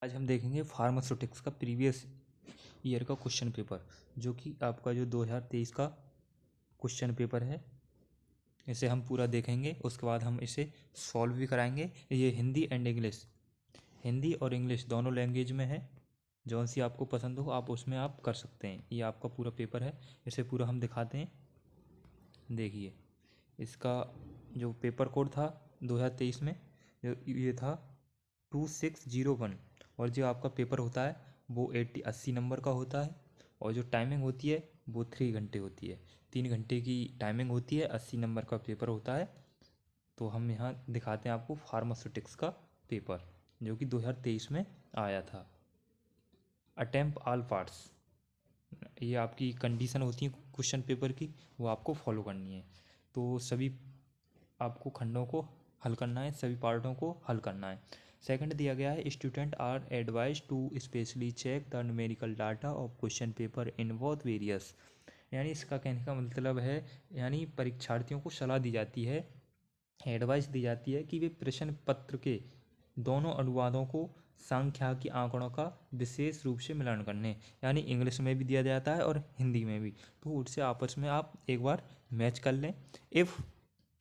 आज हम देखेंगे फार्मास्यूटिक्स का प्रीवियस ईयर का क्वेश्चन पेपर, जो कि आपका जो 2023 का क्वेश्चन पेपर है। इसे हम पूरा देखेंगे, उसके बाद हम इसे सॉल्व भी कराएंगे। ये हिंदी एंड इंग्लिश, हिंदी और इंग्लिश दोनों लैंग्वेज में है। जौन सी आपको पसंद हो आप उसमें आप कर सकते हैं। ये आपका पूरा पेपर है, इसे पूरा हम दिखाते हैं। देखिए, इसका जो पेपर कोड था 2023 में, ये था 2601। और जो आपका पेपर होता है वो 80 नंबर का होता है। और जो टाइमिंग होती है वो 3 घंटे होती है। 3 घंटे की टाइमिंग होती है, 80 नंबर का पेपर होता है। तो हम यहाँ दिखाते हैं आपको फार्मास्यूटिक्स का पेपर, जो कि 2023 में आया था। अटेम्प्ट ऑल पार्ट्स, ये आपकी कंडीशन होती है क्वेश्चन पेपर की, वो आपको फॉलो करनी है। तो सभी आपको खंडों को हल करना है, सभी पार्टों को हल करना है। सेकंड दिया गया है, student are advise to specially check the numerical data of question paper in both various. यानी इसका कहने का मतलब है, यानी परीक्षार्थियों को सलाह दी जाती है, एडवाइस दी जाती है कि वे प्रश्न पत्र के दोनों अनुवादों को सांख्यिकी आंकड़ों का विशेष रूप से मिलान करने, यानी इंग्लिश में भी दिया जाता है और हिंदी में भी, तो उससे आपस में आप एक बार मैच कर लें। इफ़,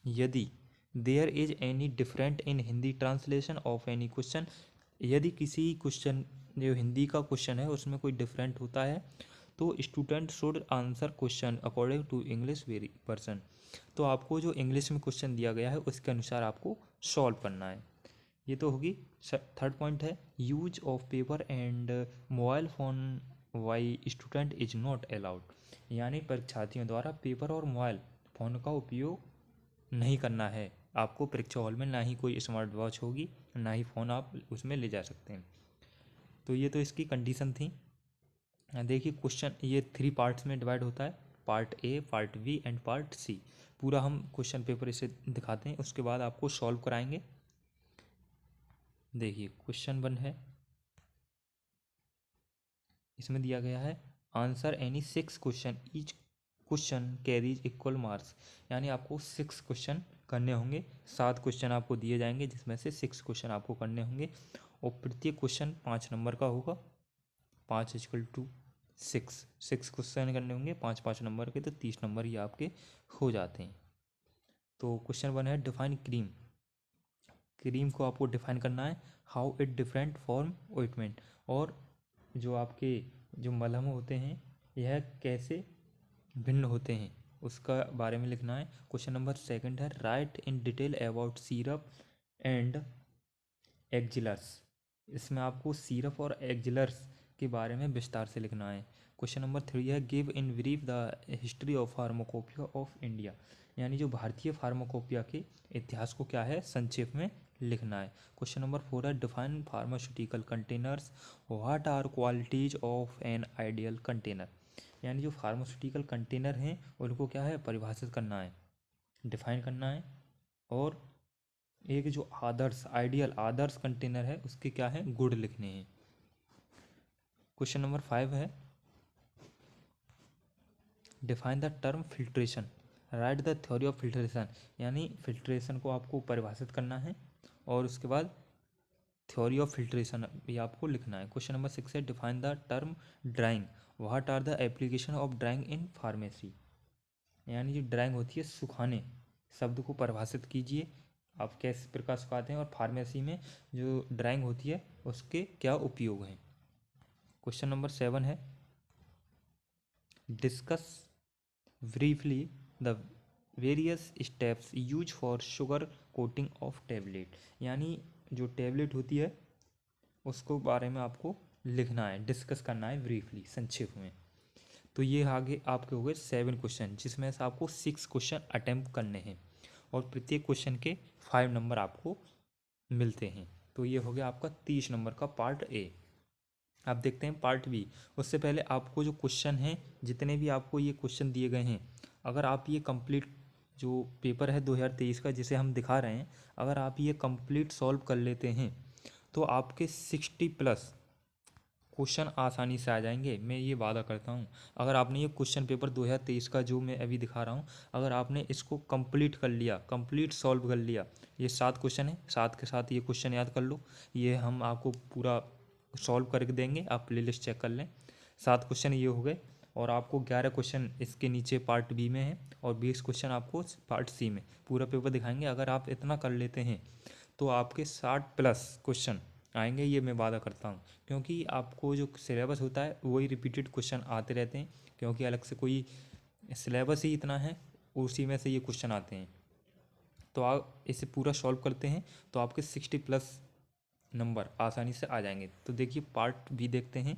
यदि there is any different in Hindi translation of any question, यदि किसी क्वेश्चन, जो हिंदी का क्वेश्चन है उसमें कोई डिफरेंट होता है, तो student should answer question according to English very person. तो आपको जो इंग्लिश में क्वेश्चन दिया गया है उसके अनुसार आपको सॉल्व करना है। ये तो होगी। थर्ड पॉइंट है, use of paper and mobile phone by student is not allowed. यानी परीक्षार्थियों द्वारा पेपर और मोबाइल फ़ोन का उपयोग नहीं करना है। आपको परीक्षा हॉल में ना ही कोई स्मार्ट वॉच होगी, ना ही फ़ोन आप उसमें ले जा सकते हैं। तो ये तो इसकी कंडीशन थी। देखिए, क्वेश्चन ये 3 पार्ट्स में डिवाइड होता है, part A, part B and part C. पूरा हम क्वेश्चन पेपर इसे दिखाते हैं, उसके बाद आपको सॉल्व कराएंगे। देखिए, क्वेश्चन 1 है, इसमें दिया गया है answer any 6 question, each question carries equal marks. यानी आपको 6 क्वेश्चन करने होंगे, 7 क्वेश्चन आपको दिए जाएंगे जिसमें से 6 क्वेश्चन आपको करने होंगे। और प्रत्येक क्वेश्चन 5 नंबर का होगा। 5 = 6, 6 क्वेश्चन करने होंगे 5 5 नंबर के, तो 30 नंबर ही आपके हो जाते हैं। तो क्वेश्चन 1 है, डिफाइन क्रीम। क्रीम को आपको डिफाइन करना है। हाउ इट डिफरेंट फॉर्म ओइटमेंट, और जो आपके जो मलहम होते हैं यह कैसे भिन्न होते हैं उसका बारे में लिखना है। क्वेश्चन नंबर 2 है, write in detail about syrup and elixirs. इसमें आपको सिरप और एक्जिलर्स के बारे में विस्तार से लिखना है। क्वेश्चन नंबर 3 है, give in brief the history of pharmacopoeia of India. यानी जो भारतीय फार्माकोपिया के इतिहास को क्या है, संक्षेप में लिखना है। क्वेश्चन नंबर 4 है, define pharmaceutical containers, what are qualities of an ideal container. यानी जो फार्मास्यूटिकल कंटेनर हैं उनको क्या है, परिभाषित करना है, डिफाइन करना है। और एक जो आदर्श, आइडियल आदर्श कंटेनर है उसके क्या है, गुण लिखने हैं। क्वेश्चन नंबर 5 है, define the term filtration, right the theory of filtration. यानी फिल्ट्रेशन को आपको परिभाषित करना है और उसके बाद थ्योरी ऑफ फिल्ट्रेशन भी आपको लिखना है। क्वेश्चन नंबर 6 है, define the term drying, what are the application of drying in pharmacy. यानी जो ड्राइंग होती है सुखाने, शब्द को परिभाषित कीजिए, आप किस प्रकार सुखाते हैं, और फार्मेसी में जो ड्राइंग होती है उसके क्या उपयोग हैं। क्वेश्चन नंबर 7 है, discuss briefly the various steps use for sugar coating of tablet. यानी जो टैबलेट होती है उसको बारे में आपको लिखना है, डिस्कस करना है ब्रीफली, संक्षेप में। तो ये आगे आपके हो गए 7 क्वेश्चन, जिसमें से आपको 6 क्वेश्चन अटेम्प्ट करने हैं और प्रत्येक क्वेश्चन के 5 नंबर आपको मिलते हैं। तो ये हो गया आपका 30 नंबर का पार्ट ए। आप देखते हैं पार्ट बी। उससे पहले आपको जो क्वेश्चन हैं, जितने भी आपको ये क्वेश्चन दिए गए हैं, अगर आप ये कंप्लीट जो पेपर है 2023 का जिसे हम दिखा रहे हैं, अगर आप ये कंप्लीट सॉल्व कर लेते हैं तो आपके 60+ क्वेश्चन आसानी से आ जाएंगे, मैं ये वादा करता हूँ। अगर आपने ये क्वेश्चन पेपर 2023 का जो मैं अभी दिखा रहा हूँ, अगर आपने इसको कंप्लीट कर लिया, कंप्लीट सॉल्व कर लिया, ये 7 क्वेश्चन है, 7 के साथ ये क्वेश्चन याद कर लो, ये हम आपको पूरा सॉल्व करके देंगे, आप प्लेलिस्ट चेक कर लें। 7 क्वेश्चन ये हो गए और आपको 11 क्वेश्चन इसके नीचे पार्ट बी में है और 20 क्वेश्चन आपको पार्ट सी में पूरा पेपर दिखाएंगे। अगर आप इतना कर लेते हैं तो आपके 60+ क्वेश्चन आएंगे, ये मैं वादा करता हूँ। क्योंकि आपको जो सिलेबस होता है वही रिपीटेड क्वेश्चन आते रहते हैं, क्योंकि अलग से कोई सिलेबस ही इतना है, उसी में से ये क्वेश्चन आते हैं। तो आप इसे पूरा सॉल्व करते हैं तो आपके 60+ नंबर आसानी से आ जाएंगे। तो देखिए पार्ट बी देखते हैं।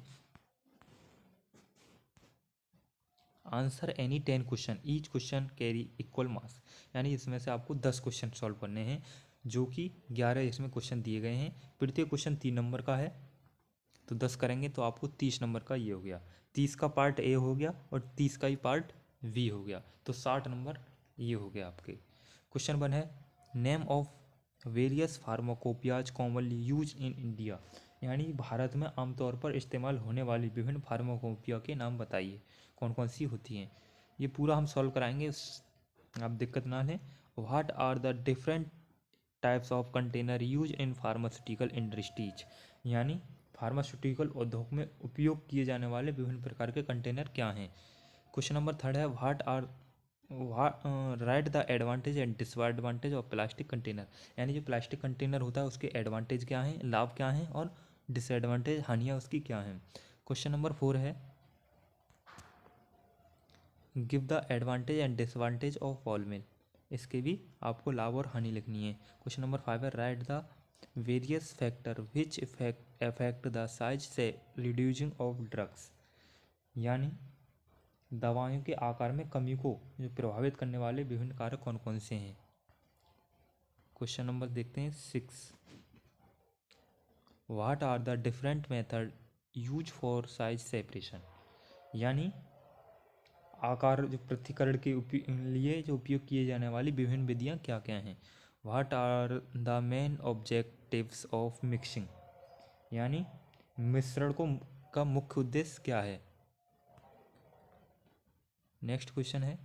Answer any 10 question, each question carry equal marks. यानी इसमें से आपको 10 क्वेश्चन सॉल्व करने हैं, जो कि 11 इसमें क्वेश्चन दिए गए हैं। प्रत्येक क्वेश्चन 3 नंबर का है, तो 10 करेंगे तो आपको 30 नंबर का ये हो गया। 30 का पार्ट ए हो गया और 30 का ही पार्ट बी हो गया, तो 60 नंबर ये हो गया आपके। क्वेश्चन 1 है name of various pharmacopoeias commonly use in India. यानी भारत में आमतौर पर इस्तेमाल होने वाली विभिन्न फार्माकोपिया के नाम बताइए, कौन कौन सी होती हैं। ये पूरा हम सॉल्व कराएंगे, आप दिक्कत ना लें। What are the different types of container use in pharmaceutical industries. यानी फार्मास्यूटिकल उद्योग में उपयोग किए जाने वाले विभिन्न प्रकार के कंटेनर क्या हैं। क्वेश्चन नंबर 3 है what are write the advantage and disadvantage of plastic container. यानी जो प्लास्टिक कंटेनर होता है उसके एडवांटेज क्या हैं, लाभ क्या हैं, और डिसएडवांटेज हानियाँ उसकी क्या हैं। क्वेश्चन नंबर 4 है give the advantage and disadvantage of ball mill. इसके भी आपको लाभ और हानि लिखनी है। क्वेश्चन नंबर 5 है right the various factor which affect the size से रिड्यूसिंग ऑफ ड्रग्स। यानी दवाओं के आकार में कमी को जो प्रभावित करने वाले विभिन्न कारक कौन कौन से हैं। क्वेश्चन नंबर देखते हैं 6, what are the different method use for size separation. यानी आकार जो पृथक्करण के लिए जो उपयोग किए जाने वाली विभिन्न विधियां क्या क्या हैं। What are the main objectives of mixing. यानी मिश्रण को का मुख्य उद्देश्य क्या है। नेक्स्ट क्वेश्चन है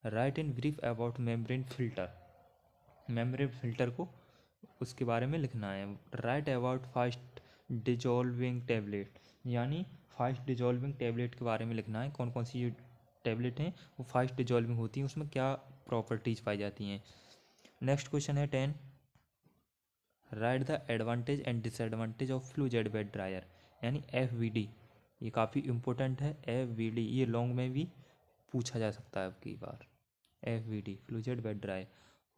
write in brief about membrane filter. Membrane filter को उसके बारे में लिखना है। Write about fast dissolving tablet. यानी फास्ट डिजॉल्विंग टैबलेट के बारे में लिखना है, कौन कौन सी टैबलेट हैं वो फास्ट डिजॉल्विंग होती हैं, उसमें क्या प्रॉपर्टीज़ पाई जाती हैं। नेक्स्ट क्वेश्चन है 10 right the advantage and disadvantage of flu Z bed dryer. यानी FVD, ये काफ़ी इंपॉर्टेंट है। FVD ये लॉन्ग में भी पूछा जा सकता है आपकी बार। FVD fluidized bed dryer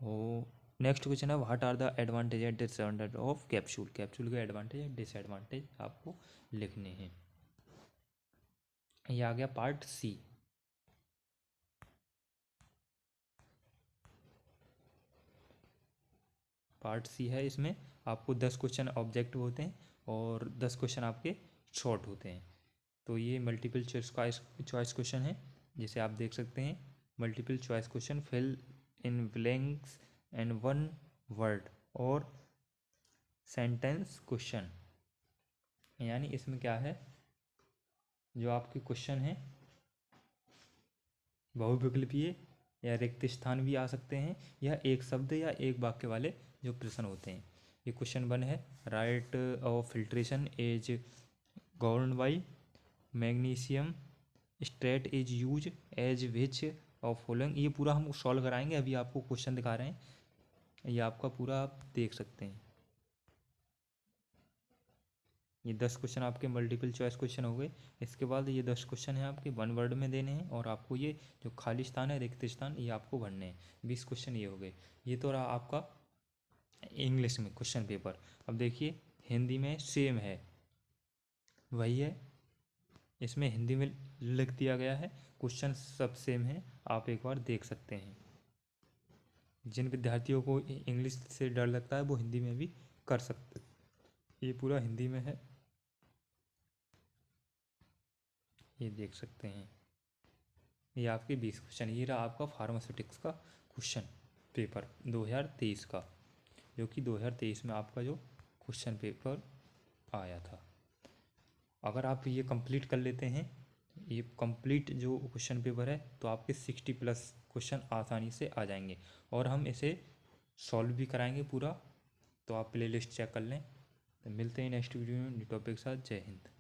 हो। नेक्स्ट क्वेश्चन है what are the advantage and disadvantage of capsule. Capsule के एडवांटेज एंड डिसएडवांटेज आपको लिखने हैं। ये आ गया पार्ट सी। पार्ट सी है, इसमें आपको 10 क्वेश्चन ऑब्जेक्टिव होते हैं और 10 क्वेश्चन आपके शॉर्ट होते हैं। तो ये मल्टीपल चॉइस क्वेश्चन है, जिसे आप देख सकते हैं। Multiple choice question fill in blanks and one word और सेंटेंस क्वेश्चन। यानी इसमें क्या है, जो आपके क्वेश्चन हैं बहुविकल्पीय या रिक्त स्थान भी आ सकते हैं, या एक शब्द या एक वाक्य वाले जो प्रश्न होते हैं। ये क्वेश्चन 1 है right of filtration as govern by magnesium stearate is use as which of following. ये पूरा हम सॉल्व कराएंगे, अभी आपको क्वेश्चन दिखा रहे हैं, ये आपका पूरा आप देख सकते हैं। ये 10 क्वेश्चन आपके मल्टीपल चॉइस क्वेश्चन हो गए। इसके बाद ये 10 क्वेश्चन हैं आपके 1 वर्ड में देने हैं, और आपको ये जो खाली स्थान है रिक्त स्थान ये आपको भरने हैं। 20 क्वेश्चन ये हो गए। ये तो रहा आपका इंग्लिश में क्वेश्चन पेपर। अब देखिए हिंदी में सेम है, वही है, इसमें हिंदी में लिख दिया गया है, क्वेश्चन सब सेम है, आप एक बार देख सकते हैं। जिन विद्यार्थियों को इंग्लिश से डर लगता है वो हिंदी में भी कर सकते। ये पूरा हिंदी में है, ये देख सकते हैं। ये आपके 20 क्वेश्चन, ये रहा आपका फार्मास्यूटिक्स का क्वेश्चन पेपर 2023 का, जो कि 2023 में आपका जो क्वेश्चन पेपर आया था। अगर आप ये कंप्लीट कर लेते हैं, ये कंप्लीट जो क्वेश्चन पेपर है, तो आपके 60+ क्वेश्चन आसानी से आ जाएंगे, और हम इसे सॉल्व भी कराएंगे पूरा। तो आप प्लेलिस्ट चेक कर लें, तो मिलते हैं नेक्स्ट वीडियो में न्यू टॉपिक के साथ। जय हिंद।